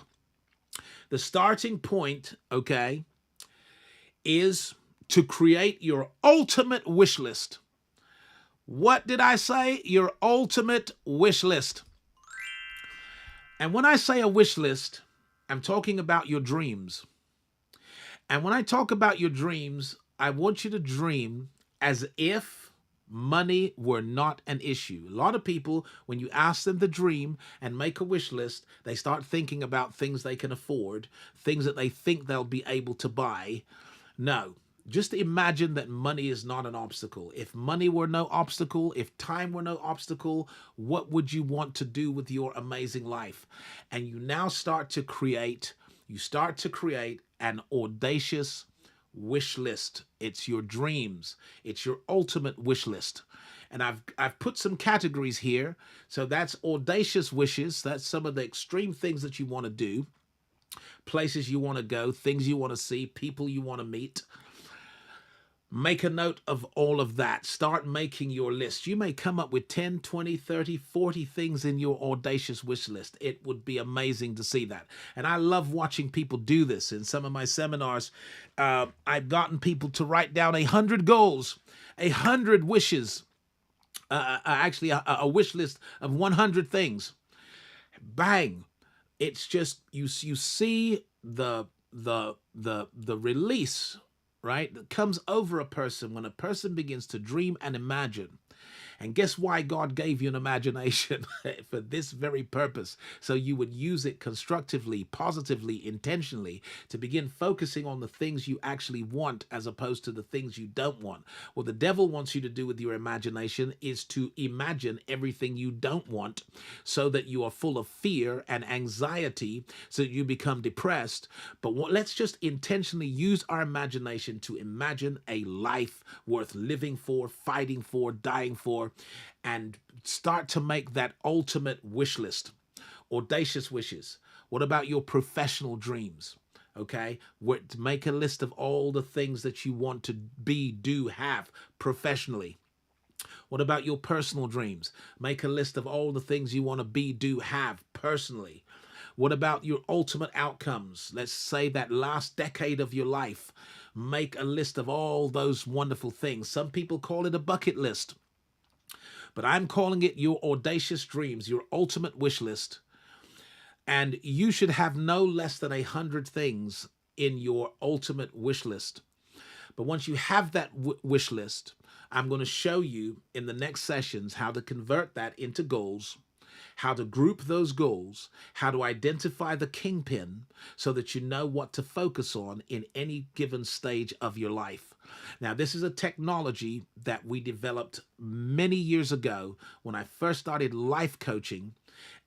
The starting point, okay, is to create your ultimate wish list. What did I say? Your ultimate wish list. And when I say a wish list, I'm talking about your dreams. And when I talk about your dreams, I want you to dream as if money were not an issue. A lot of people, when you ask them to dream and make a wish list, they start thinking about things they can afford, things that they think they'll be able to buy. No, Just imagine that money is not an obstacle. If money were no obstacle, if time were no obstacle, what would you want to do with your amazing life? And you now start to create an audacious wish list. It's your dreams. It's your ultimate wish list. And I've put some categories here. So that's audacious wishes. That's some of the extreme things that you want to do, places you want to go, things you want to see, people you want to meet. Make a note of all of that. Start making your list. You may come up with 10, 20, 30, 40 things in your audacious wish list. It would be amazing to see that. And I love watching people do this. In some of my seminars, I've gotten people to write down 100 goals, 100 wishes, actually a wish list of 100 things. Bang. It's just, you see the release, right, that comes over a person when a person begins to dream and imagine. And guess why God gave you an imagination? For this very purpose. So you would use it constructively, positively, intentionally to begin focusing on the things you actually want as opposed to the things you don't want. What the devil wants you to do with your imagination is to imagine everything you don't want so that you are full of fear and anxiety, so that you become depressed. But let's just intentionally use our imagination to imagine a life worth living for, fighting for, dying for, and start to make that ultimate wish list. Audacious wishes. What about your professional dreams? Okay, make a list of all the things that you want to be, do, have professionally. What about your personal dreams? Make a list of all the things you want to be, do, have personally. What about your ultimate outcomes? Let's say that last decade of your life. Make a list of all those wonderful things. Some people call it a bucket list, but I'm calling it your audacious dreams, your ultimate wish list. And you should have no less than 100 things in your ultimate wish list. But once you have that wish list, I'm going to show you in the next sessions how to convert that into goals, how to group those goals, how to identify the kingpin so that you know what to focus on in any given stage of your life. Now, this is a technology that we developed many years ago when I first started life coaching,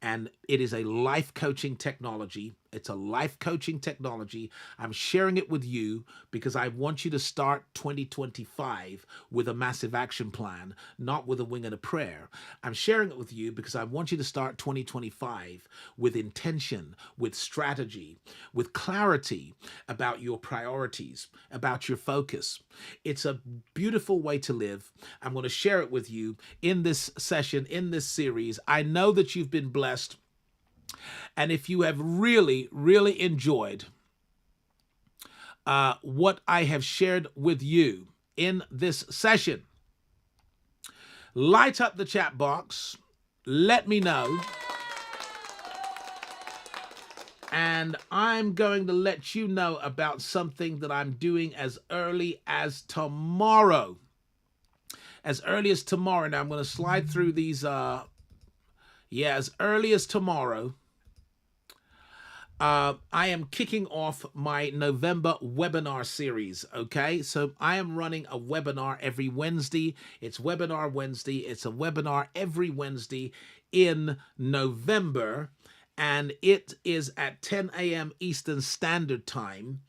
and it is a life coaching technology. It's a life coaching technology. I'm sharing it with you because I want you to start 2025 with a massive action plan, not with a wing and a prayer. I'm sharing it with you because I want you to start 2025 with intention, with strategy, with clarity about your priorities, about your focus. It's a beautiful way to live. I'm going to share it with you in this session, in this series. I know that you've been blessed. And if you have really, really enjoyed what I have shared with you in this session, light up the chat box. Let me know. And I'm going to let you know about something that I'm doing as early as tomorrow. As early as tomorrow. Now, I'm going to slide through these. As early as tomorrow. I am kicking off my November webinar series, okay? So I am running a webinar every Wednesday. It's Webinar Wednesday. It's a webinar every Wednesday in November, and it is at 10 a.m. Eastern Standard Time.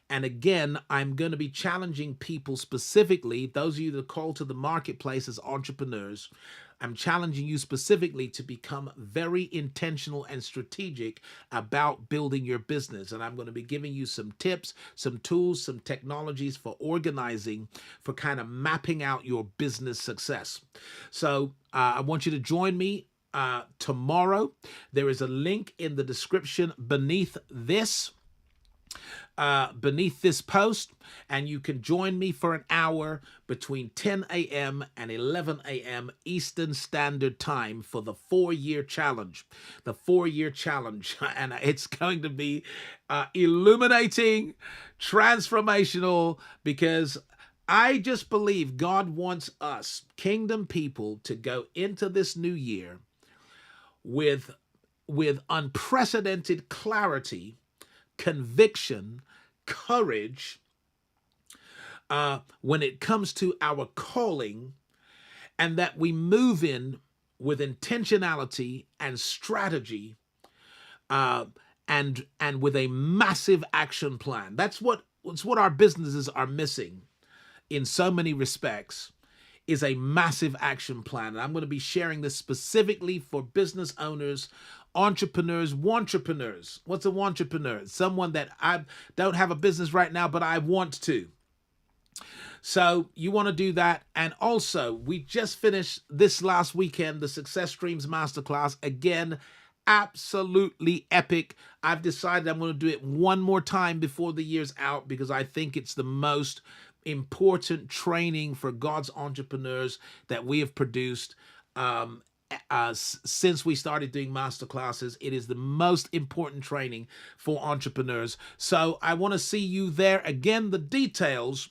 And again, I'm going to be challenging people specifically, those of you that call to the marketplace as entrepreneurs. I'm challenging you specifically to become very intentional and strategic about building your business. And I'm going to be giving you some tips, some tools, some technologies for organizing, for kind of mapping out your business success. So I want you to join me tomorrow. There is a link in the description beneath this post, and you can join me for an hour between 10 a.m. and 11 a.m. Eastern Standard Time for the 4-year challenge. The 4-year challenge. And it's going to be illuminating, transformational, because I just believe God wants us, kingdom people, to go into this new year with unprecedented clarity, conviction, courage, when it comes to our calling, and that we move in with intentionality and strategy, and with a massive action plan. That's what our businesses are missing in so many respects, is a massive action plan. And I'm going to be sharing this specifically for business owners, entrepreneurs, wantrepreneurs. What's a wantrepreneur? Someone that I don't have a business right now, but I want to. So you want to do that. And also, we just finished this last weekend, the Success Streams Masterclass. Again, absolutely epic. I've decided I'm going to do it one more time before the year's out, because I think it's the most important training for God's entrepreneurs that we have produced since we started doing masterclasses. It is the most important training for entrepreneurs. So I want to see you there. Again, the details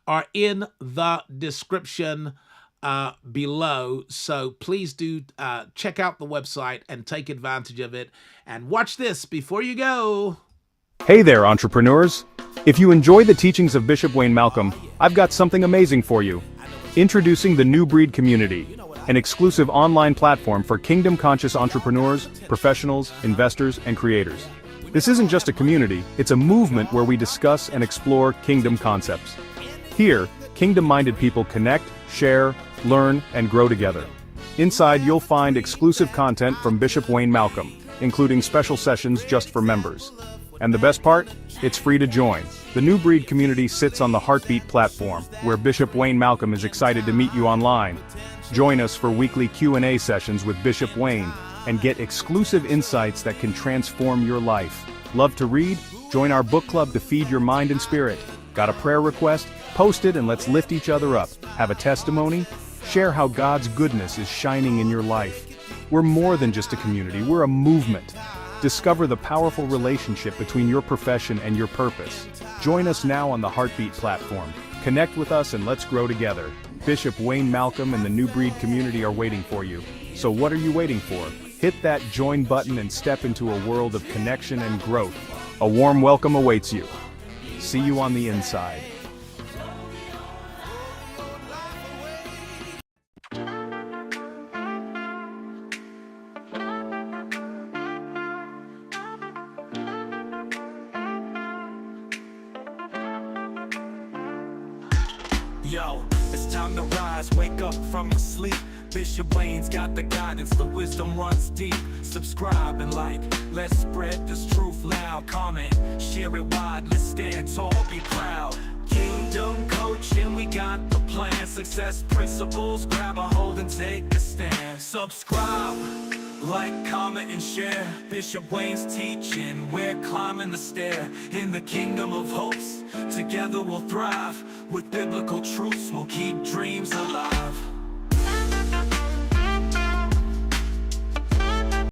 are in the description below. So please do check out the website and take advantage of it. And watch this before you go. Hey there, entrepreneurs! If you enjoy the teachings of Bishop Wayne Malcolm, I've got something amazing for you. Introducing the New Breed Community, an exclusive online platform for kingdom-conscious entrepreneurs, professionals, investors, and creators. This isn't just a community, it's a movement where we discuss and explore kingdom concepts. Here, kingdom-minded people connect, share, learn, and grow together. Inside, you'll find exclusive content from Bishop Wayne Malcolm, including special sessions just for members. And the best part? It's free to join. The New Breed Community sits on the Heartbeat platform, where Bishop Wayne Malcolm is excited to meet you online. Join us for weekly Q&A sessions with Bishop Wayne, and get exclusive insights that can transform your life. Love to read? Join our book club to feed your mind and spirit. Got a prayer request? Post it and let's lift each other up. Have a testimony? Share how God's goodness is shining in your life. We're more than just a community, we're a movement. Discover the powerful relationship between your profession and your purpose. Join us now on the Heartbeat platform. Connect with us and let's grow together. Bishop Wayne Malcolm and the New Breed Community are waiting for you. So what are you waiting for? Hit that join button and step into a world of connection and growth. A warm welcome awaits you. See you on the inside. Yo, it's time to rise, wake up from your sleep. Bishop Wayne's got the guidance, the wisdom runs deep. Subscribe and like, let's spread this truth loud. Comment, share it wide, let's stand tall, be proud. Kingdom coaching, we got the plan. Success principles, grab a hold and take a stand. Subscribe, like, comment, and share. Bishop Wayne's teaching, we're climbing the stair. In the kingdom of hopes, together we'll thrive. With biblical truths, we'll keep dreams alive.